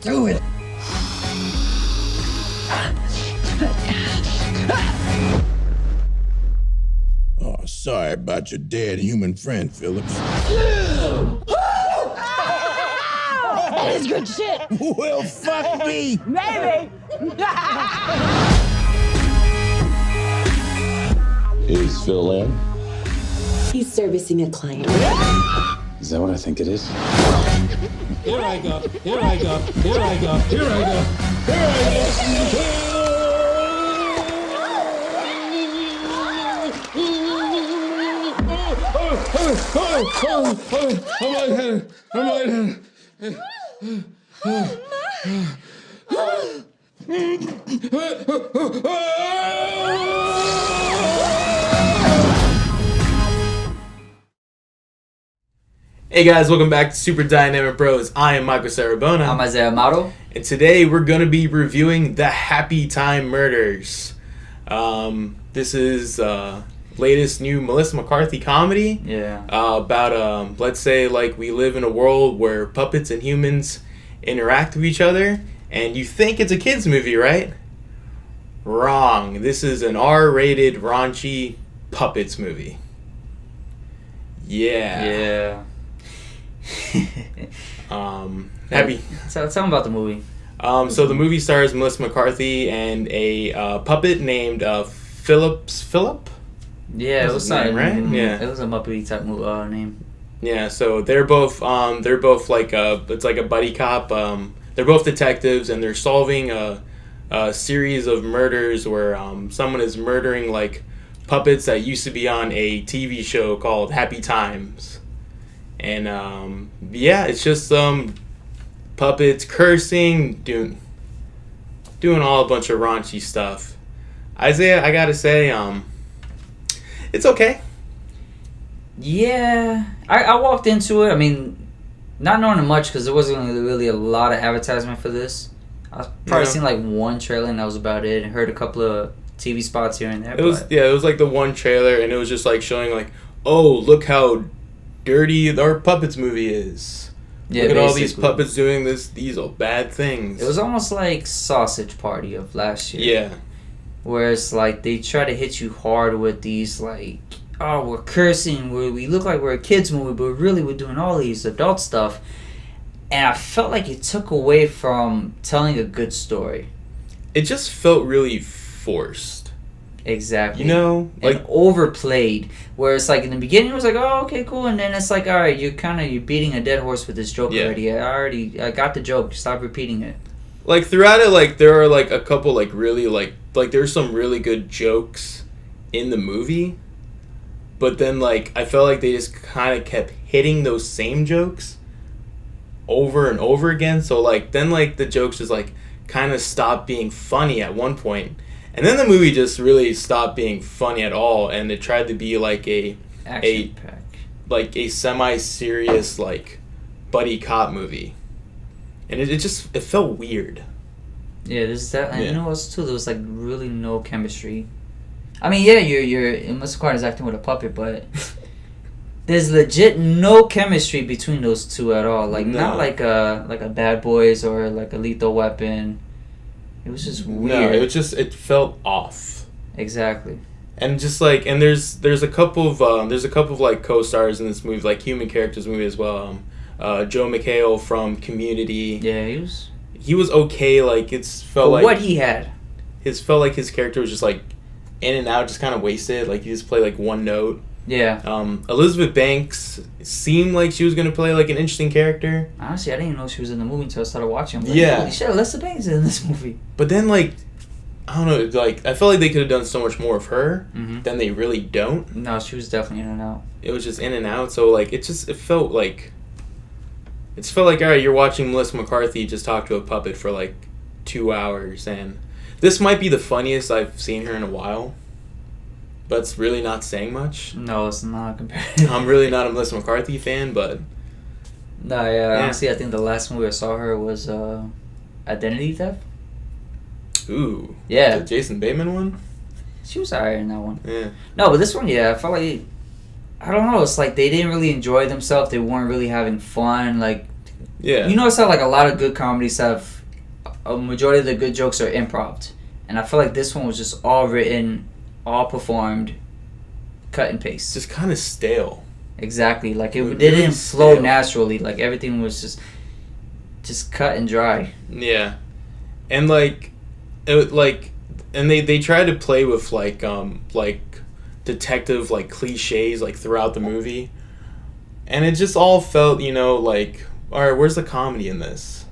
do it. Oh, sorry about your dead human friend, Phillips. That is good shit. Well, fuck me. Maybe. Is Phil in? He's servicing a client. Is that what I think it is? Here I go. Here I go. Here I go. Here I go. Here I go. I'm lightheaded. Hey guys, welcome back to Super Dynamic Bros. I am Michael Sarabona. I'm Isaiah Amato. And today we're going to be reviewing the Happytime Murders. This is latest new Melissa McCarthy comedy. Yeah. About, let's say, like, we live in a world where puppets and humans interact with each other. And you think it's a kid's movie, right? Wrong. This is an R-rated, raunchy puppets movie. Yeah. Happy. So tell me about the movie. So the movie stars Melissa McCarthy and a puppet named Philip. Yeah, it was his name, right? Yeah, it was a Muppety type name. Yeah, so they're both like it's like a buddy cop. They're both detectives and they're solving a series of murders where someone is murdering like puppets that used to be on a TV show called Happy Times. And yeah, it's just puppets cursing, doing all a bunch of raunchy stuff. Isaiah, I gotta say, it's okay. Yeah, I walked into it. I mean, not knowing much because there wasn't really a lot of advertisement for this. I probably seen like one trailer and that was about it. And heard a couple of TV spots here and there. It was like the one trailer, and it was just like showing like, oh, look how dirty our puppets movie is. Yeah, look at all these puppets doing these bad things. It was almost like Sausage Party of last year. Yeah. Where it's like they try to hit you hard with these like, oh, we're cursing, we look like we're a kids movie, but really we're doing all these adult stuff. And I felt like it took away from telling a good story. It just felt really forced. Exactly. You know, like, and overplayed. Where it's like in the beginning it was like, oh, okay, cool, and then it's like, all right, you're beating a dead horse with this joke already. I got the joke. Stop repeating it. Like throughout it, like there are like a couple like really like there's some really good jokes in the movie, but then like I felt like they just kind of kept hitting those same jokes over and over again. So like then like the jokes just like kind of stopped being funny at one point. And then the movie just really stopped being funny at all, and it tried to be like a semi-serious like buddy cop movie, and it felt weird. Yeah, there's that, and you know what else too? There was like really no chemistry. I mean, yeah, you're Melissa McCarthy's acting with a puppet, but there's legit no chemistry between those two at all. Like not like a Bad Boys or like a Lethal Weapon. It was just weird. No, it felt off. Exactly. And just like, and there's a couple of like co-stars in this movie, like human characters movie as well. Joe McHale from Community. Yeah, he was okay. Like felt like what he had. Felt like his character was just like in and out, just kind of wasted. Like he just played like one note. Yeah. Elizabeth Banks seemed like she was gonna play like an interesting character. Honestly, I didn't even know she was in the movie until I started watching. Like, yeah. Holy shit, Elizabeth Banks is in this movie. But then like, I don't know, like I felt like they could have done so much more of her than they really don't. No, she was definitely in and out. It was just in and out. So like it felt like all right, you're watching Melissa McCarthy just talk to a puppet for like 2 hours, and this might be the funniest I've seen her in a while. But it's really not saying much. No, it's not compared. I'm really not a Melissa McCarthy fan, but no, yeah. Honestly, I think the last movie I saw her was Identity Theft. Ooh. Yeah. The Jason Bateman one? She was alright in that one. Yeah. No, but this one, yeah, I felt like, I don't know, it's like they didn't really enjoy themselves. They weren't really having fun. Like, yeah. You notice how like a lot of good comedies have a majority of the good jokes are improv, and I feel like this one was just all written, all performed, cut and paste. Just kind of stale. Exactly, like it Really didn't flow stale. naturally. Like everything was just cut and dry. Yeah, and like, and they tried to play with like detective like cliches like throughout the movie, and it just all felt, you know, like, all right, where's the comedy in this?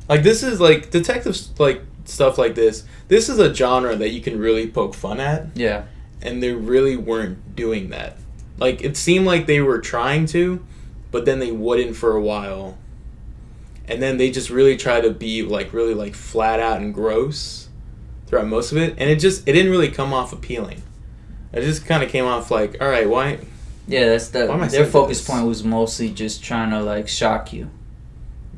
Like, this is like detective like stuff like this. This is a genre that you can really poke fun at, Yeah. and they really weren't doing that. Like, it seemed like they were trying to, but then they wouldn't for a while. And then they just really try to be like really like flat out and gross throughout most of it, and it didn't really come off appealing. It just kind of came off like, all right, why? Yeah, that's Why am I their saying focus this? point was mostly just trying to like shock you,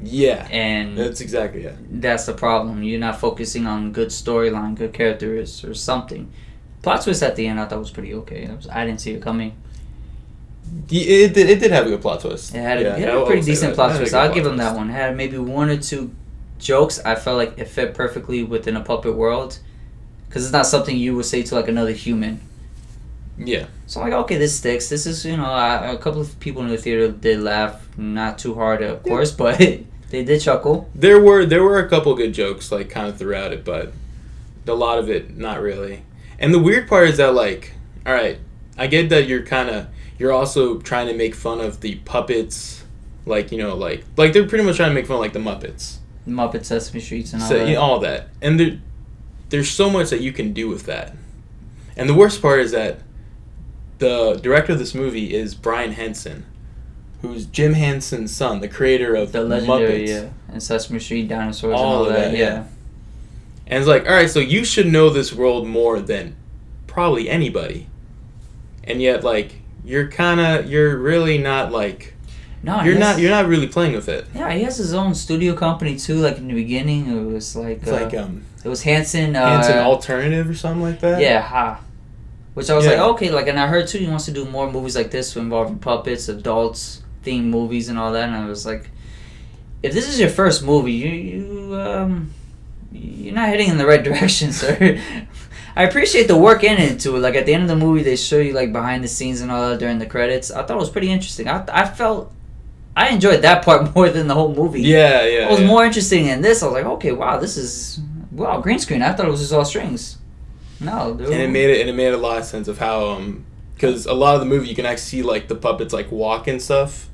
Yeah, and that's exactly it. that's the problem. You're not focusing on good storyline, good characters, or something. Plot twist at the end I thought was pretty okay. I didn't see it coming. It did have a good plot twist. It had Yeah, a I will pretty say decent that. plot It had a twist. good I'll plot give them twist. that one. It had maybe one or two jokes. I felt like it fit perfectly within a puppet world, because it's not something you would say to like another human. Yeah, So I'm like, okay, this sticks. This is, you know, a couple of people in the theater did laugh, not too hard, of course, but they did chuckle. there were a couple good jokes like kind of throughout it, but a lot of it not really. And the weird part is that, like, all right, I get that you're also trying to make fun of the puppets, like, you know, like they're pretty much trying to make fun of like the Muppets, Muppet Sesame Streets and all so that. you know, all that, and there's so much that you can do with that. And the worst part is that the director of this movie is Brian Henson, who's Jim Henson's son, the creator of The legendary, Muppets. yeah, and Sesame Street, dinosaurs, All and all of that, that, yeah. yeah. And it's like, all right, so you should know this world more than probably anybody, and yet like you're really not like No, you're not really playing with it. Yeah, he has his own studio company too. Like in the beginning, it was like It's like it was Hanson. Hanson Alternative or something like that. Yeah, ha. Which I was Yeah. like, okay, like, and I heard too he wants to do more movies like this involving puppets, adults, themed movies, and all that. And I was like, if this is your first movie, you're not heading in the right direction, sir. I appreciate the work into it. Like at the end of the movie, they show you like behind the scenes and all that during the credits. I thought it was pretty interesting. I enjoyed that part more than the whole movie. Yeah. It was more interesting than this. I was like, okay, wow, this is green screen. I thought it was just all strings. No, dude. And it made a lot of sense of how because a lot of the movie you can actually see like the puppets like walk and stuff,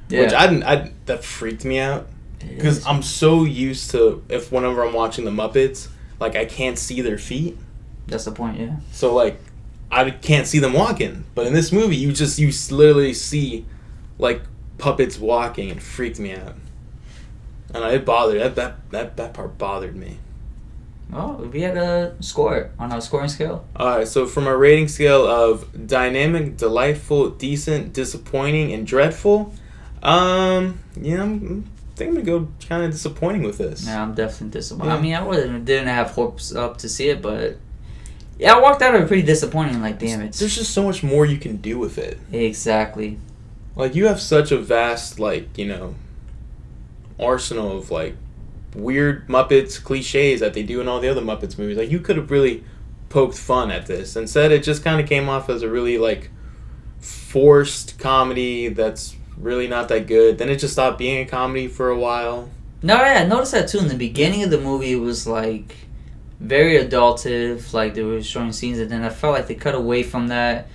which that freaked me out because I'm so used to whenever I'm watching the Muppets, like I can't see their feet. That's the point, yeah. So like I can't see them walking, but in this movie you literally see like puppets walking. and freaked me out, and it bothered that part bothered me. Well, we had a score on our scoring scale. Alright, so from a rating scale of dynamic, delightful, decent, disappointing, and dreadful, I think I'm gonna go kind of disappointing with this. Yeah, I'm definitely disappointed. Yeah. I mean, didn't have hopes up to see it, but yeah, I walked out of it pretty disappointing. Like, damn it. There's just so much more you can do with it. Exactly. Like, you have such a vast, like, you know, arsenal of, like, weird Muppets cliches that they do in all the other Muppets movies. Like, you could have really poked fun at this. Instead, it just kind of came off as a really, like, forced comedy that's really not that good. Then it just stopped being a comedy for a while. No, yeah, I noticed that too. In the beginning of the movie, it was, like, very adultive. Like, they were showing scenes, and then I felt like they cut away from that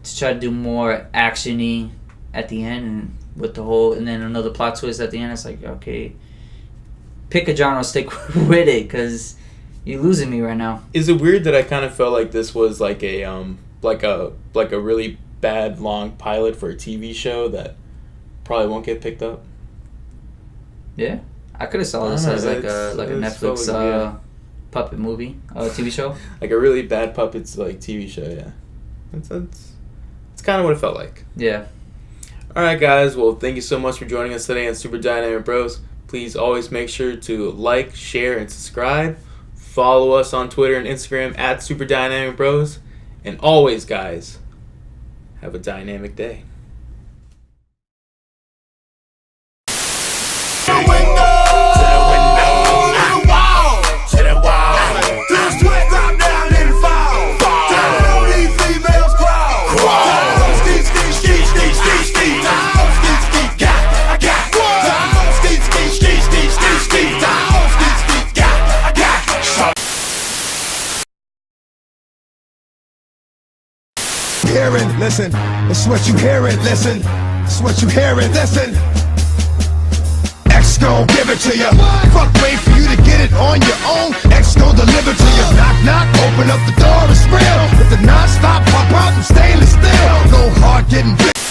to try to do more action-y at the end, and with the whole, and then another plot twist at the end. It's like, okay, pick a genre, stick with it, because you're losing me right now. Is it weird that I kind of felt like this was like a really bad long pilot for a TV show that probably won't get picked up? Yeah, I could have saw this I as don't like know, a it's Netflix totally, yeah. puppet movie, TV show. Like a really bad puppets like TV show, yeah. It's kind of what it felt like. Yeah. Alright guys, well thank you so much for joining us today on Super Dynamic Bros. Please always make sure to like, share, and subscribe. Follow us on Twitter and Instagram at Super Dynamic Bros. And always, guys, have a dynamic day. Wow! hearing. Listen, it's what you hearing. Listen, it's what you hearing. Listen. X gon' give it to you. Fuck, wait for you to get it on your own. X gon' deliver to you. Knock, knock, open up the door, it's real. With the non-stop pop out and stainless steel. Go hard getting big.